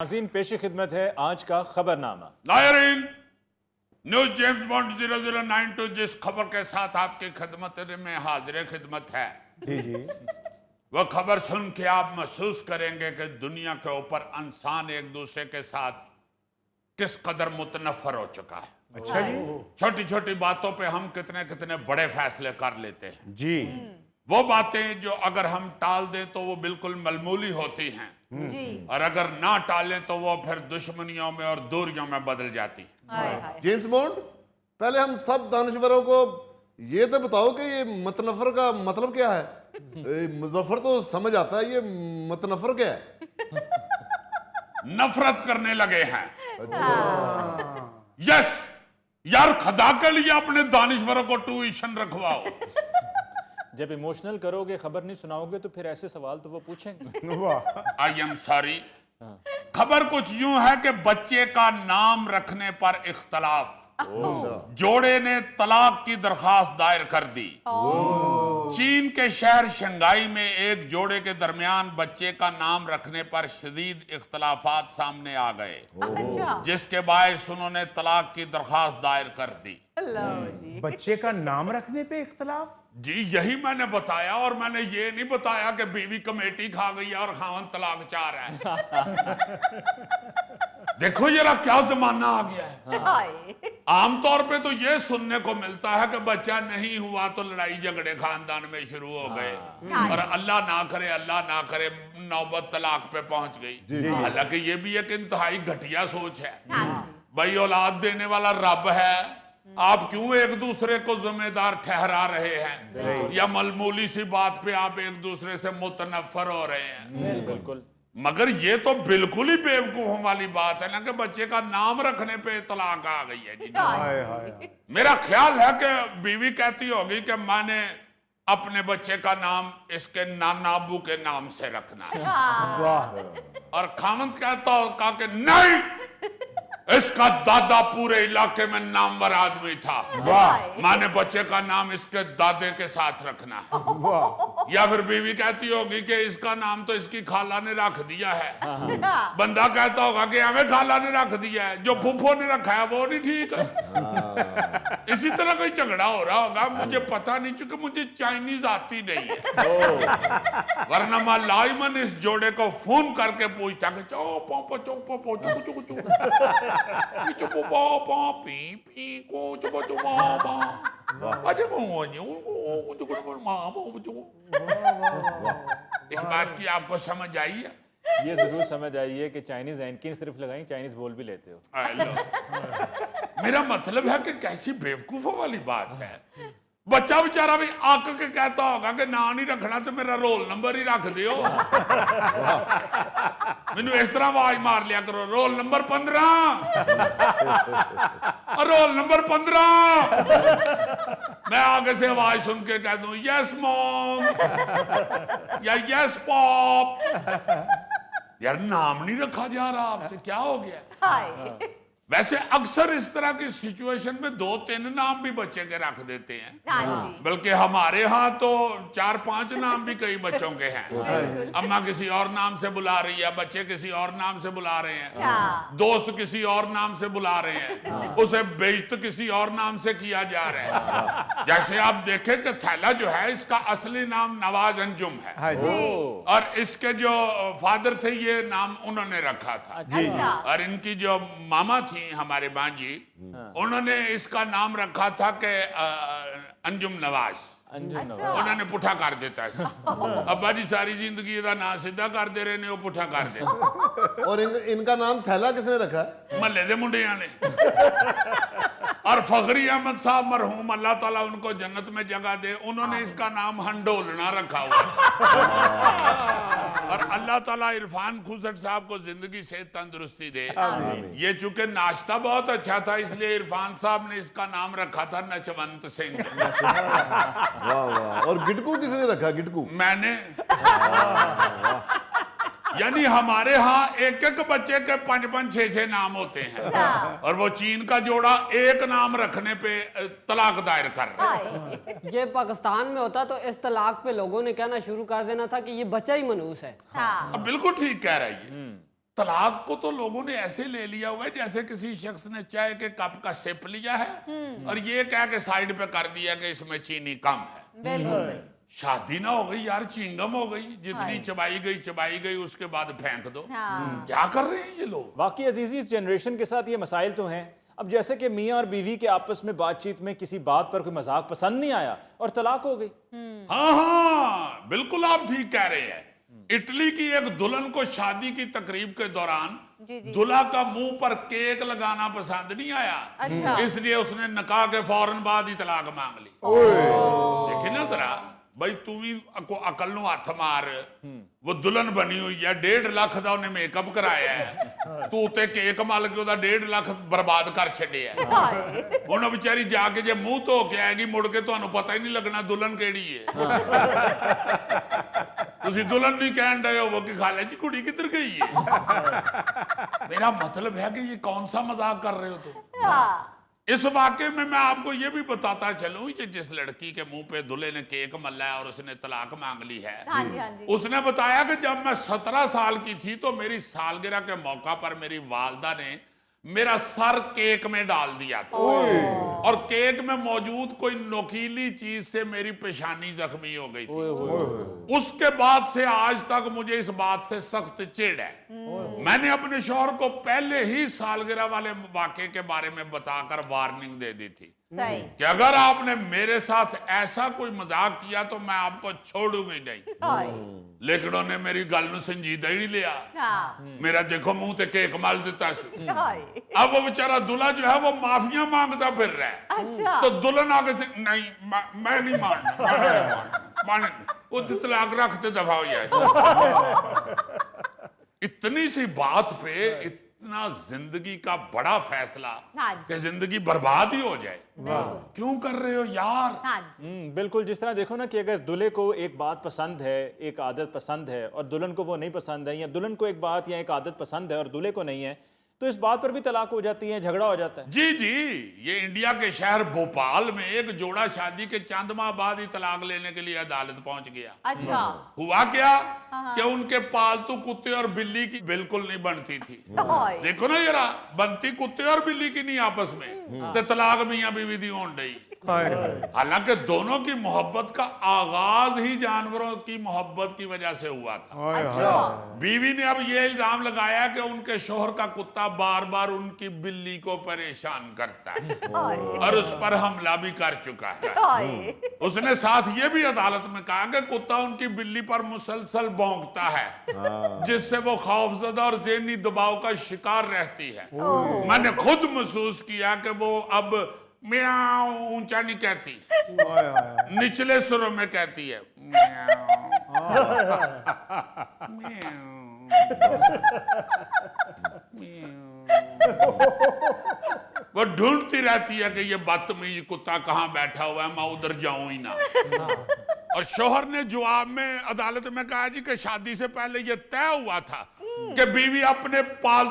नाज़रीन पेश खिदमत है आज का खबरनामा। नायरीन, न्यूज जेम्स बॉन्ड 0092 जिस खबर के साथ आपकी खिदमत में हाजिर खिदमत है, वह खबर सुन के आप महसूस करेंगे कि दुनिया के ऊपर इंसान एक दूसरे के साथ किस कदर मुतनफर हो चुका है। अच्छा जी। छोटी छोटी बातों पे हम कितने कितने बड़े फैसले कर लेते हैं। जी। वो बातें जो अगर हम टाल दें तो वो बिल्कुल मामूली होती हैं, जी। और अगर ना टालें तो वो फिर दुश्मनियों में और दूरियों में बदल जाती हैं। हाय हाय। जेम्स बॉन्ड, पहले हम सब दानिश्वरों को ये तो बताओ कि ये मतनफर का मतलब क्या है। मुजफ्फर तो समझ आता है, ये मतनफर क्या है? नफरत करने लगे हैं। यस यार, खुदा के लिए अपने दानिश्वरों को ट्यूशन रखवाओ। जब इमोशनल करोगे, खबर नहीं सुनाओगे तो फिर ऐसे सवाल तो वो पूछेंगे। वाह। I am sorry. खबर कुछ यूं है कि बच्चे का नाम रखने पर इख्तलाफ, जोड़े ने तलाक की दरखास्त दायर कर दी। चीन के शहर शंघाई में एक जोड़े के दरमियान बच्चे का नाम रखने पर शदीद इख्तलाफात सामने आ गए, अच्छा। जिसके बायस उन्होंने तलाक की दरखास्त दायर कर दी। लो जी। बच्चे का नाम रखने पे इख्तलाफ? जी यही मैंने बताया, और मैंने ये नहीं बताया कि बीवी कमेटी खा गई है और खावन तलाक चाह रहा है। देखो जरा क्या जमाना आ गया है। हाय। आमतौर पे तो ये सुनने को मिलता है कि बच्चा नहीं हुआ तो लड़ाई झगड़े खानदान में शुरू हो गए, और अल्लाह ना करे नौबत तलाक पे पहुंच गई। हालांकि ये भी एक इंतहाई घटिया सोच है। भाई औलाद देने वाला रब है, आप क्यों एक दूसरे को जिम्मेदार ठहरा रहे हैं, या मामूली सी बात पे आप एक दूसरे से मुतनफर हो रहे हैं। बिल्कुल। मगर ये तो बिल्कुल ही बेवकूफों वाली बात है ना कि बच्चे का नाम रखने पे तलाक आ गई है जी। हाय हाय। मेरा ख्याल है कि बीवी कहती होगी कि मैंने अपने बच्चे का नाम इसके नाना अबू के नाम से रखना है, वाह। और खामद कहता होगा कि नहीं, इसका दादा पूरे इलाके में नामवर आदमी था, वाह। मैंने बच्चे का नाम इसके दादे के साथ रखना है। वाह। या फिर बीवी कहती होगी कि इसका नाम तो इसकी खाला ने रख दिया है। बंदा कहता होगा कि हमें खाला ने रख दिया है, जो फूफो ने रखा है वो नहीं ठीक है। इसी तरह कोई झगड़ा हो रहा होगा, मुझे पता नहीं, चूंकि मुझे चाइनीज आती नहीं है, वरना मैं लाइमन इस जोड़े को फोन करके पूछता कि चो पापा चो पापा चो चो चो चो पापा पी पी को चो चो पापा अरे वो इस बात की आपको समझ आई है? ये जरूर समझ आइए कि चाइनीज एंकिन सिर्फ लगाई, चाइनीज बोल भी लेते हो। मेरा मतलब है कि कैसी बेवकूफों वाली बात है। बच्चा बेचारा भी आक के कहता होगा कि ना नहीं रखना तो मेरा रोल नंबर ही रख दियो। मैनू इस तरह आवाज मार लिया करो, रोल नंबर 15, रोल नंबर 15। मैं आगे से आवाज सुन के कह दूं यस मॉम या यस पॉप। यार नाम नहीं रखा जा रहा, आपसे क्या हो गया? हाय। वैसे अक्सर इस तरह की सिचुएशन में 2-3 नाम भी बच्चे के रख देते हैं, हाँ जी। बल्कि हमारे यहाँ तो 4-5 नाम भी कई बच्चों के हैं। अम्मा किसी और नाम से बुला रही है, बच्चे किसी और नाम से बुला रहे हैं, हाँ। दोस्त किसी और नाम से बुला रहे हैं, उसे बेइज्जत किसी और नाम से किया जा रहा है। जैसे आप देखें कि थैला जो है इसका असली नाम नवाज अंजुम है, हाँ जी। और इसके जो फादर थे ये नाम उन्होंने रखा था। अच्छा। और इनकी जो मामा थी हमारे बांजी, उन्होंने इसका नाम रखा था कि अंजुम नवाज। अंजुम अच्छा। उन्होंने पुठा कर देता है। अब्बा जी सारी जिंदगी का ना सीधा कर दे रहे ने, वो पुठा कर दे। और इनका नाम थैला किसने रखा है? महल्ले दे मुंडिया ने। और फखरी अहमद साहब मरहूम, अल्लाह ताला उनको जन्नत में जगह दे, उन्होंने इसका नाम हंडोलना रखा हुआ था। और अल्लाह ताला इरफान खुसट साहब को जिंदगी से तंदुरुस्ती दे। ये चूंकि नाश्ता बहुत अच्छा था इसलिए इरफान साहब ने इसका नाम रखा था नचवंत सिंह। वाह वाह। और गिटकू किसने रखा? गिटकू मैंने। यानी हमारे यहाँ एक एक बच्चे के 5-5, 6-6 नाम होते हैं, और वो चीन का जोड़ा एक नाम रखने पे तलाक दायर कर रहा है। ये पाकिस्तान में होता तो इस तलाक पे लोगों ने कहना शुरू कर देना था कि ये बच्चा ही मनूस है। हाँ। अब बिल्कुल ठीक कह रही है। तलाक को तो लोगों ने ऐसे ले लिया हुआ है जैसे किसी शख्स ने चाय के कप का सिप लिया है और ये कह के साइड पे कर दिया कि इसमें चीनी कम है। बिल्कुल शादी ना हो गई यार, चिंगम हो गई, जितनी हाँ। चबाई गई उसके बाद फेंक दो। हाँ क्या कर रहे हैं ये लोग? वाकई अजीजी इस जनरेशन के साथ ये मसाइल तो हैं। अब जैसे कि मियाँ और बीवी के आपस में बातचीत में किसी बात पर कोई मजाक पसंद नहीं आया और तलाक हो गई। हाँ हाँ बिल्कुल आप ठीक कह रहे हैं। इटली की एक दुल्हन को शादी की तकरीब के दौरान जी जी दूल्हा का मुंह पर केक लगाना पसंद नहीं आया, अच्छा। इसलिए उसने निकाह के फौरन बाद ही तलाक मांग ली। देखिए ना जरा भाई, तू भी अकल नु हथ मार। वो दुल्हन बनी हुई है, 1.5 लाख का उन्हें मेकअप कराया है, तू उते केक मल के 1.5 लाख बर्बाद कर छड़िया है। हाय ਹੁਣ ਵਿਚਾਰੀ ਜਾ ਕੇ ਜੇ ਮੂੰਹ ਧੋ ਕੇ ਆਏਗੀ ਮੁੜ ਕੇ ਤੁਹਾਨੂੰ ਪਤਾ ਹੀ ਨਹੀਂ ਲੱਗਣਾ ਦੁਲਹਨ ਕਿਹੜੀ ਹੈ। ਤੁਸੀਂ ਦੁਲਹਨ ਨਹੀਂ ਕਹਿਣ ਡਏ ਹੋ ਕਿ ਖਾਲੇ ਜੀ ਕੁੜੀ ਕਿੱਧਰ ਗਈ ਹੈ। मेरा मतलब है कि ये कौन सा मजाक कर रहे हो तुम। हाँ इस वाक्य में मैं आपको ये भी बताता चलूं कि जिस लड़की के मुंह पे दूल्हे ने केक मल्ला है और उसने तलाक मांग ली है, हाँ जी हाँ जी उसने बताया कि जब मैं 17 साल की थी तो मेरी सालगिरह के मौका पर मेरी वालदा ने मेरा सर केक में डाल दिया था और केक में मौजूद कोई नोकीली चीज से मेरी पेशानी जख्मी हो गई थी। उसके बाद से आज तक मुझे इस बात से सख्त चिढ़ है। मैंने अपने शौहर को पहले ही सालगिरह वाले वाक़े के बारे में बताकर वार्निंग दे दी थी सही कि अगर आपने मेरे साथ ऐसा कोई मजाक किया तो मैं आपको छोड़ूंगी नहीं। हाय लेकिन उन्होंने मेरी गल नूं संजीदा ही नहीं लिया। हाँ मेरा देखो मुंह ते केक मल दिता सी। हाय अब वो बेचारा दूल्हा जो है वो माफिया मांगता फिर रहा है। अच्छा तो दुल्हन आगे से नहीं मैं नहीं मानना वो तलाक रखते दफा हो जाए। इतनी सी बात पे इतना जिंदगी का बड़ा फैसला हाँ जी। कि जिंदगी बर्बाद ही हो जाए। बिल्कुल क्यों कर रहे हो यार? हाँ जी बिल्कुल। जिस तरह देखो ना कि अगर दूल्हे को एक बात पसंद है, एक आदत पसंद है और दुल्हन को वो नहीं पसंद है, या दुल्हन को एक बात या एक आदत पसंद है और दूल्हे को नहीं है, तो इस बात पर भी तलाक हो जाती है, झगड़ा हो जाता है। जी जी, ये इंडिया के शहर भोपाल में एक जोड़ा शादी के चंद माह बाद ही तलाक लेने के लिए अदालत पहुंच गया। अच्छा हुआ क्या कि उनके पालतू कुत्ते और बिल्ली की बिल्कुल नहीं बनती थी। हाय देखो ना जरा, बनती कुत्ते और बिल्ली की नहीं आपस में, तो तलाक मियां बीवी दी होन डई। हालांकि दोनों की मोहब्बत का आगाज ही जानवरों की मोहब्बत की वजह से हुआ था। अच्छा बीवी ने अब यह इल्जाम लगाया कि उनके शोहर का कुत्ता बार बार उनकी बिल्ली को परेशान करता है हाय और उस पर हमला भी कर चुका है। हाय उसने साथ ये भी अदालत में कहा कि कुत्ता उनकी बिल्ली पर मुसलसल भौंकता है, जिससे वो खौफजदा और ज़हनी दबाव का शिकार रहती है। मैंने खुद महसूस किया कि वो अब म्याऊ ऊंचा नहीं कहती, निचले सुरों में कहती है वो ढूंढती रहती है कि ये बदतमीज कुत्ता कहाँ बैठा हुआ है, मैं उधर जाऊं ही ना। और शोहर ने जवाब में अदालत में कहा जी कि शादी से पहले ये तय हुआ था कि बीवी अपने पाल